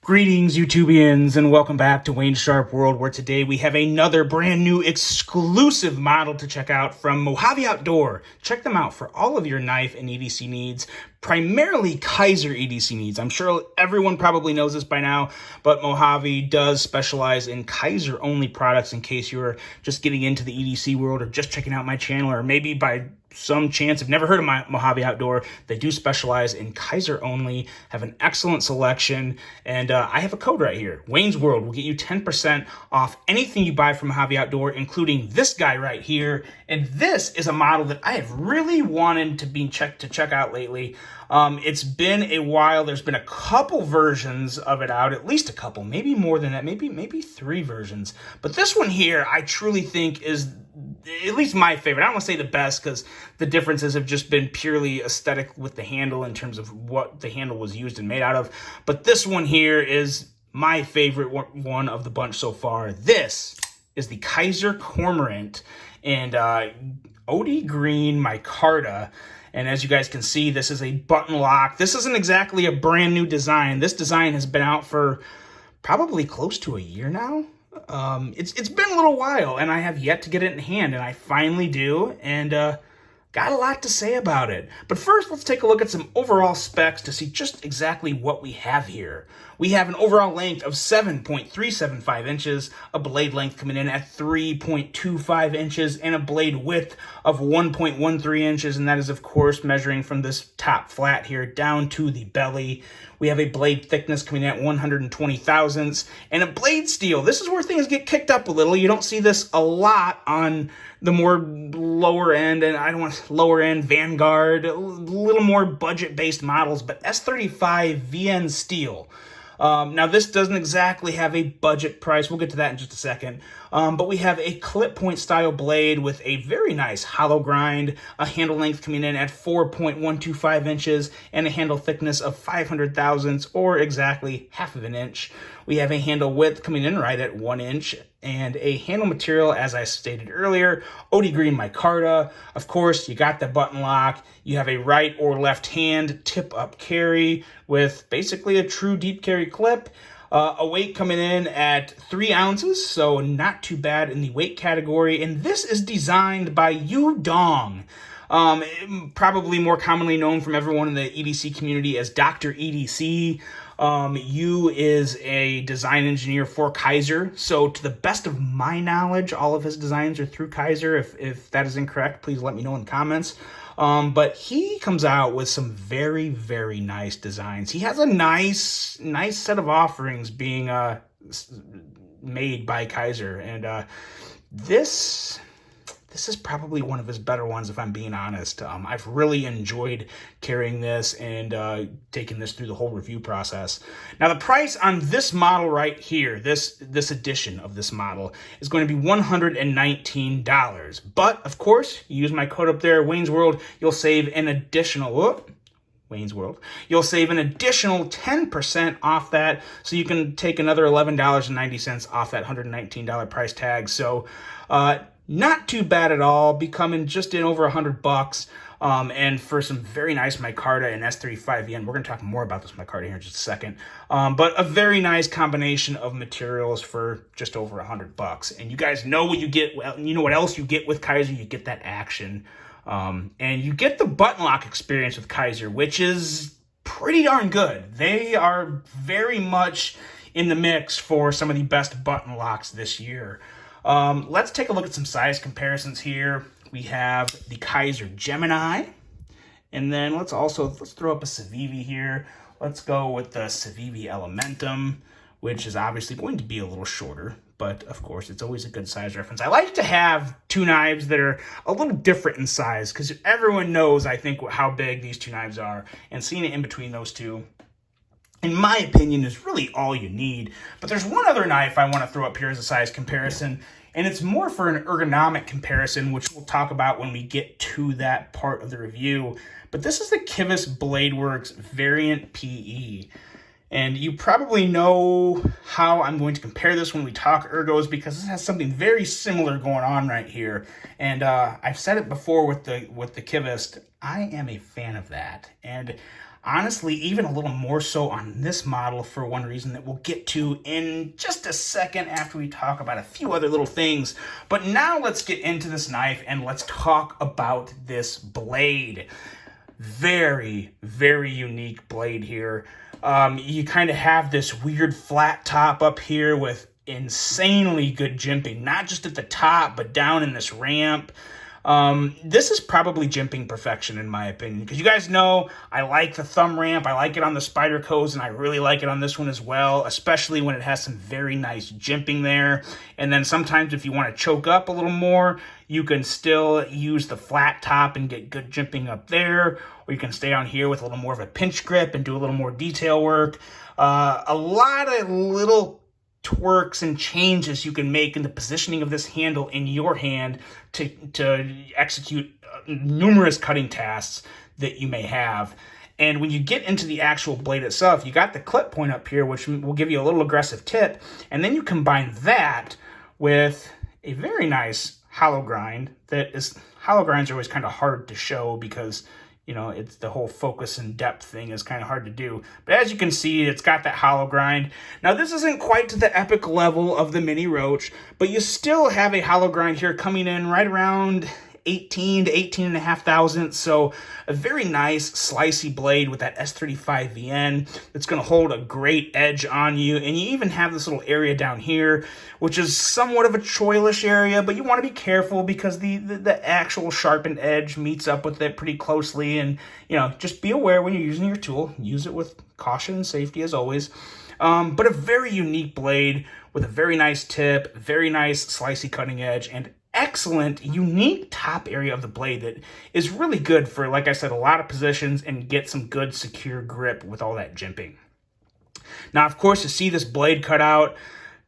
Greetings, YouTubians, and welcome back to Wayne's Sharp World, where today we have another brand new exclusive model to check out from Mojave Outdoor. Check them out for all of your knife and EDC needs, primarily Kizer EDC needs. I'm sure everyone probably knows this by now, but Mojave does specialize in Kizer-only products in case you're just getting into the EDC world or just checking out my channel, or maybe by some chance have never heard of my Mojave Outdoor. They do specialize in Kizer only, have an excellent selection, and I have a code right here. Wayne's World will get you 10% off anything you buy from Mojave Outdoor, including this guy right here. And this is a model that I have really wanted to check out lately. It's been a while. There's been a couple versions of it out, at least a couple, maybe more than that, maybe 3 versions. But this one here, I truly think is at least my favorite. I don't want to say the best because the differences have just been purely aesthetic with the handle in terms of what the handle was used and made out of. But this one here is my favorite one of the bunch so far. This is the Kizer Cormorant and OD Green micarta. And as you guys can see, this is a button lock. This isn't exactly a brand new design. This design has been out for probably close to a year now. It's been a little while, and I have yet to get it in hand, and I finally do, and got a lot to say about it. But first, let's take a look at some overall specs to see just exactly what we have here. We have an overall length of 7.375 inches, a blade length coming in at 3.25 inches, and a blade width of 1.13 inches, and that is, of course, measuring from this top flat here down to the belly. We have a blade thickness coming in at 120 thousandths, and a blade steel. This is where things get kicked up a little. You don't see this a lot on the more lower end, and I don't want lower end Vanguard, a little more budget-based models, but S35 VN steel. Now, this doesn't exactly have a budget price. We'll get to that in just a second. But we have a clip point style blade with a very nice hollow grind, a handle length coming in at 4.125 inches, and a handle thickness of 500 thousandths, or exactly half of an inch. We have a handle width coming in right at 1 inch, and a handle material, as I stated earlier, OD Green micarta. Of course, you got the button lock. You have a right or left hand tip-up carry with basically a true deep carry clip. A weight coming in at 3 ounces, so not too bad in the weight category. And this is designed by Yu Dong, probably more commonly known from everyone in the EDC community as Dr. EDC. Yu is a design engineer for Kizer, so to the best of my knowledge, all of his designs are through Kizer. If that is incorrect, please let me know in the comments. But he comes out with some very, very nice designs. He has a nice set of offerings being made by Kizer, and this is probably one of his better ones, if I'm being honest. I've really enjoyed carrying this and taking this through the whole review process. Now, the price on this model right here, this edition of this model, is going to be $119. But, of course, you use my code up there, Wayne's World, you'll save an additional... Wayne's World. You'll save an additional 10% off that, so you can take another $11.90 off that $119 price tag. So, not too bad at all, becoming just in over $100, and for some very nice micarta and S35 VN. We're going to talk more about this micarta here in just a second, but a very nice combination of materials for just over $100. And you guys know what you get. Well, you know what else you get with Kizer? You get that action, and you get the button lock experience with Kizer, which is pretty darn good. They are very much in the mix for some of the best button locks this year. Let's take a look at some size comparisons here. We have the Kizer Gemini, and then let's throw up a Civivi here. Let's go with the Civivi Elementum, which is obviously going to be a little shorter, but of course it's always a good size reference. I like to have 2 knives that are a little different in size because everyone knows, I think, how big these 2 knives are, and seeing it in between those two, in my opinion, is really all you need. But there's one other knife I want to throw up here as a size comparison, and it's more for an ergonomic comparison, which we'll talk about when we get to that part of the review. But this is the Kivis Bladeworks Variant PE. And you probably know how I'm going to compare this when we talk ergos, because this has something very similar going on right here. And I've said it before with the Kivis, I am a fan of that. And Honestly, even a little more so on this model for one reason that we'll get to in just a second after we talk about a few other little things. But now let's get into this knife and let's talk about this blade. Very, very unique blade here. You kind of have this weird flat top up here with insanely good jimping, not just at the top, but down in this ramp. This is probably jimping perfection in my opinion, because you guys know I like the thumb ramp, I like it on the Spydercos, and I really like it on this one as well, especially when it has some very nice jimping there. And then sometimes if you want to choke up a little more, you can still use the flat top and get good jimping up there, or you can stay on here with a little more of a pinch grip and do a little more detail work. A lot of little twerks and changes you can make in the positioning of this handle in your hand to execute numerous cutting tasks that you may have. And when you get into the actual blade itself, you got the clip point up here, which will give you a little aggressive tip, and then you combine that with a very nice hollow grind. Hollow grinds are always kind of hard to show because, you know, it's the whole focus and depth thing is kind of hard to do. But as you can see, it's got that hollow grind. Now, this isn't quite to the epic level of the Mini Roach, but you still have a hollow grind here coming in right around 18 to 18 and a half thousandths. So a very nice slicey blade with that S35 VN that's going to hold a great edge on you. And you even have this little area down here, which is somewhat of a choilish area, but you want to be careful because the actual sharpened edge meets up with it pretty closely. And, you know, just be aware when you're using your tool. Use it with caution and safety as always. But a very unique blade with a very nice tip, very nice slicey cutting edge, and excellent, unique top area of the blade that is really good for, like I said, a lot of positions and get some good secure grip with all that jimping. Now, of course, to see this blade cut out,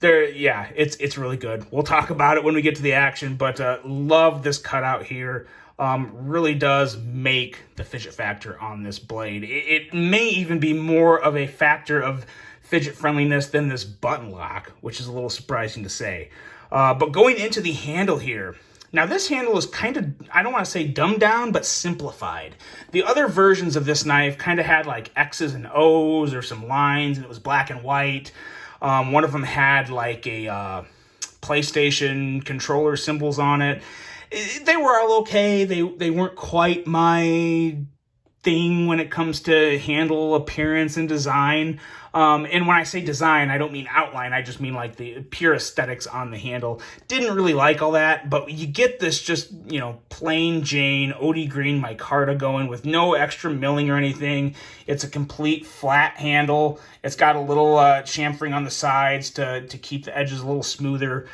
yeah, it's really good. We'll talk about it when we get to the action, but love this cutout here. Really does make the fidget factor on this blade. It may even be more of a factor of fidget friendliness than this button lock, which is a little surprising to say. But going into the handle here, now this handle is kind of, I don't want to say dumbed down, but simplified. The other versions of this knife kind of had like X's and O's or some lines, and it was black and white. One of them had like a PlayStation controller symbols on it. They were all okay. They weren't quite my thing when it comes to handle appearance and design. And when I say design, I don't mean outline. I just mean like the pure aesthetics on the handle. Didn't really like all that, but you get this just, you know, plain Jane OD green micarta going with no extra milling or anything. It's a complete flat handle. It's got a little chamfering on the sides to keep the edges a little smoother.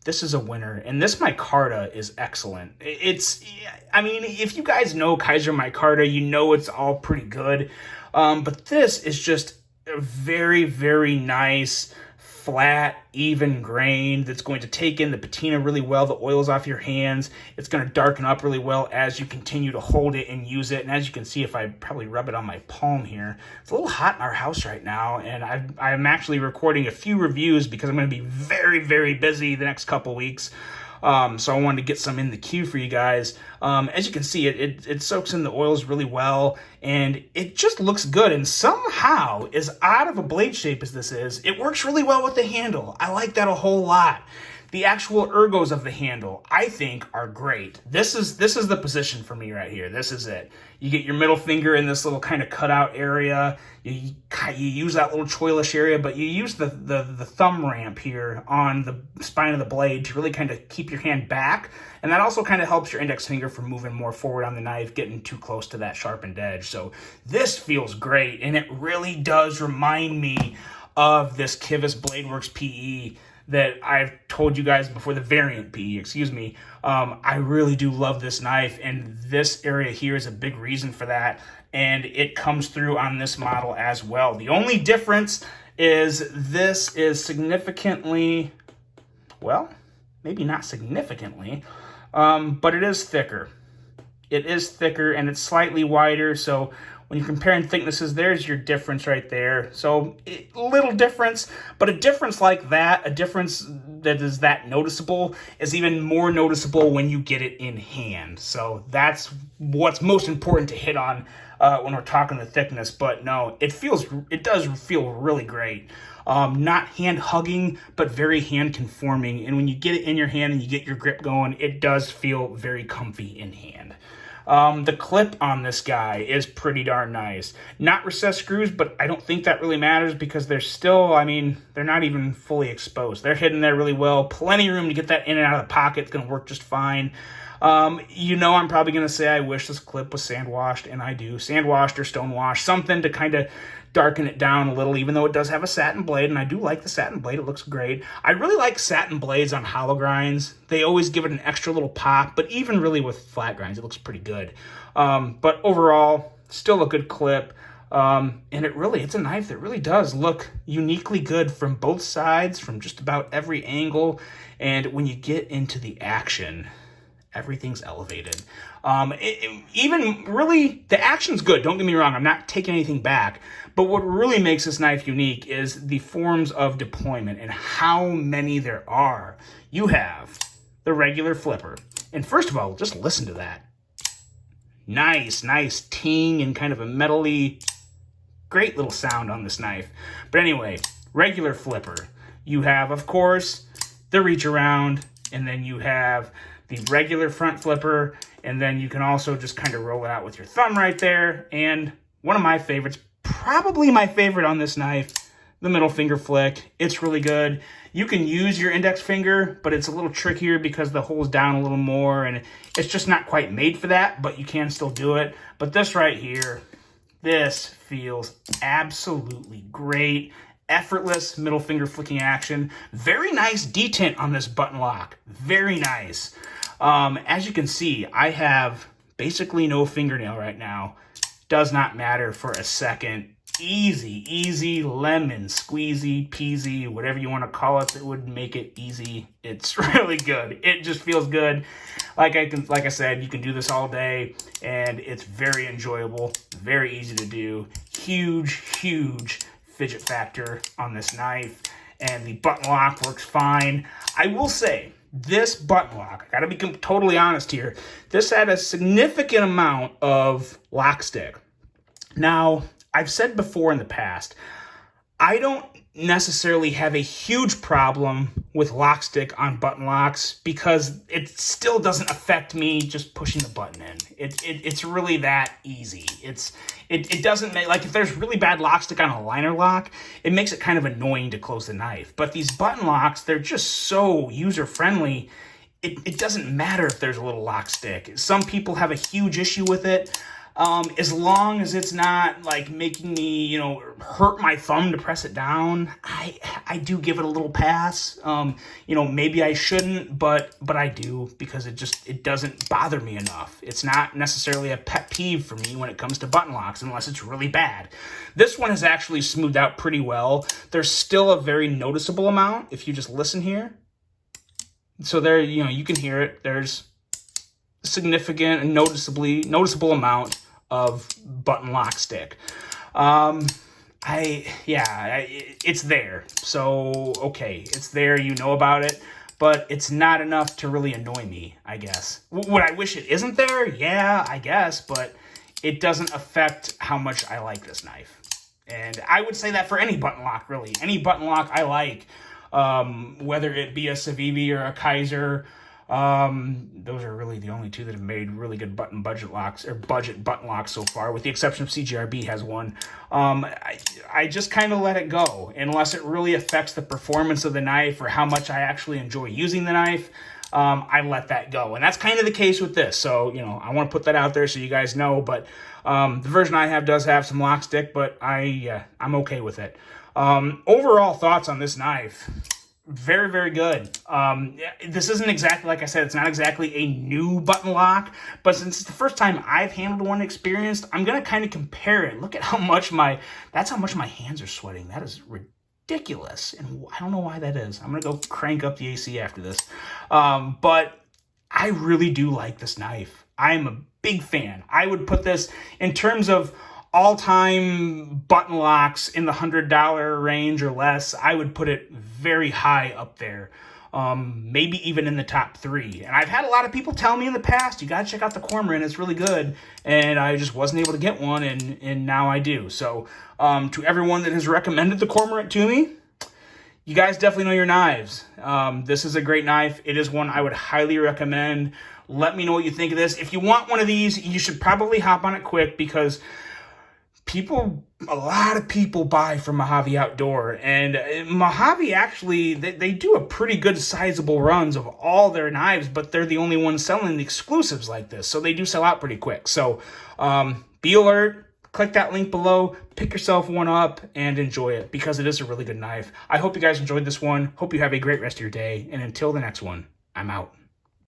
This is a winner, and this micarta is excellent. I mean, if you guys know Kizer micarta, you know it's all pretty good. But this is just a very, very nice, flat, even grain that's going to take in the patina really well, the oils off your hands. It's going to darken up really well as you continue to hold it and use it. And as you can see, if I probably rub it on my palm here, it's a little hot in our house right now. And I'm actually recording a few reviews because I'm going to be very, very busy the next couple weeks. So I wanted to get some in the queue for you guys. As you can see, it soaks in the oils really well, and it just looks good. And somehow, as odd of a blade shape as this is, it works really well with the handle. I like that a whole lot. The actual ergos of the handle, I think, are great. This is the position for me right here. This is it. You get your middle finger in this little kind of cutout area. You use that little choilish area, but you use the thumb ramp here on the spine of the blade to really kind of keep your hand back. And that also kind of helps your index finger from moving more forward on the knife, getting too close to that sharpened edge. So this feels great, and it really does remind me of this Kivis Bladeworks PE that I've told you guys before, the variant PE, excuse me. I really do love this knife, and this area here is a big reason for that, and it comes through on this model as well. The only difference is this is significantly, well, maybe not significantly, but it is thicker. It is thicker, and it's slightly wider, so when you're comparing thicknesses, there's your difference right there. So little difference, but a difference like that, a difference that is that noticeable, is even more noticeable when you get it in hand. So that's what's most important to hit on when we're talking the thickness, but no, it does feel really great. Not hand hugging, but very hand conforming. And when you get it in your hand and you get your grip going, it does feel very comfy in hand. The clip on this guy is pretty darn nice. Not recessed screws, but I don't think that really matters because they're still, I mean, they're not even fully exposed. They're hidden there really well. Plenty of room to get that in and out of the pocket. It's going to work just fine. I'm probably going to say I wish this clip was sand washed, and I do. Sand washed or stone washed, something to kind of darken it down a little, even though it does have a satin blade, and I do like the satin blade. It looks great. I really like satin blades on hollow grinds. They always give it an extra little pop, but even really with flat grinds, it looks pretty good. But overall, still a good clip. And it's a knife that really does look uniquely good from both sides, from just about every angle. And when you get into the action, everything's elevated. Even really, the action's good. Don't get me wrong. I'm not taking anything back. But what really makes this knife unique is the forms of deployment and how many there are. You have the regular flipper. And first of all, just listen to that. Nice ting and kind of a metally, great little sound on this knife. But anyway, regular flipper. You have, of course, the reach around, and then you have the regular front flipper, and then you can also just kind of roll it out with your thumb right there. And one of my favorites, probably my favorite on this knife, the middle finger flick. It's really good. You can use your index finger, but it's a little trickier because the hole's down a little more, and it's just not quite made for that, but you can still do it. But this right here, this feels absolutely great. Effortless middle finger flicking action. Very nice detent on this button lock. Very nice. As you can see, I have basically no fingernail right now. Does not matter for a second. Easy, lemon, squeezy, peasy, whatever you want to call it that would make it easy. It's really good. It just feels good. Like I said, you can do this all day, and it's very enjoyable, very easy to do. Huge fidget factor on this knife, and the button lock works fine. I will say, this button lock, I gotta be totally honest here, this had a significant amount of lock stick. Now, I've said before in the past, I don't necessarily have a huge problem with lock stick on button locks because it still doesn't affect me just pushing the button in. It's really that easy. It doesn't make, like if there's really bad lock stick on a liner lock, it makes it kind of annoying to close the knife. But these button locks, they're just so user friendly. It doesn't matter if there's a little lock stick. Some people have a huge issue with it. As long as it's not like making me, hurt my thumb to press it down, I do give it a little pass. Maybe I shouldn't, but I do because it doesn't bother me enough. It's not necessarily a pet peeve for me when it comes to button locks unless it's really bad. This one has actually smoothed out pretty well. There's still a very noticeable amount if you just listen here. So there, you can hear it. There's significant and noticeable amount of button lock stick. It's there. So, okay, it's there, about it, but it's not enough to really annoy me, I guess. Would I wish it isn't there? Yeah, I guess, but it doesn't affect how much I like this knife. And I would say that for any button lock, really. Any button lock I like, whether it be a Civivi or a Kizer. Those are really the only two that have made really good budget button locks so far, with the exception of CGRB has one. I just kind of let it go unless it really affects the performance of the knife or how much I actually enjoy using the knife. I let that go, and that's kind of the case with this. So, I want to put that out there so you guys know, but, the version I have does have some lock stick, but I'm okay with it. Overall thoughts on this knife. Very, very good. This isn't exactly, like I said, it's not exactly a new button lock, but since it's the first time I've handled one experienced, I'm going to kind of compare it. Look at that's how much my hands are sweating. That is ridiculous. And I don't know why that is. I'm going to go crank up the AC after this. But I really do like this knife. I'm a big fan. I would put this in terms of all-time button locks in the $100 range or less. I would put it very high up there. maybe even in the top 3. And I've had a lot of people tell me in the past, you got to check out the Cormorant, it's really good. And I just wasn't able to get one, and now I do. So to everyone that has recommended the Cormorant to me, you guys definitely know your knives. This is a great knife. It is one I would highly recommend. Let me know what you think of this. If you want one of these, you should probably hop on it quick, because a lot of people buy from Mojave Outdoor, and Mojave actually, they do a pretty good sizable runs of all their knives, but they're the only ones selling the exclusives like this, so they do sell out pretty quick. So be alert, click that link below, pick yourself one up, and enjoy it, because it is a really good knife. I hope you guys enjoyed this one. Hope you have a great rest of your day, and until the next one, I'm out.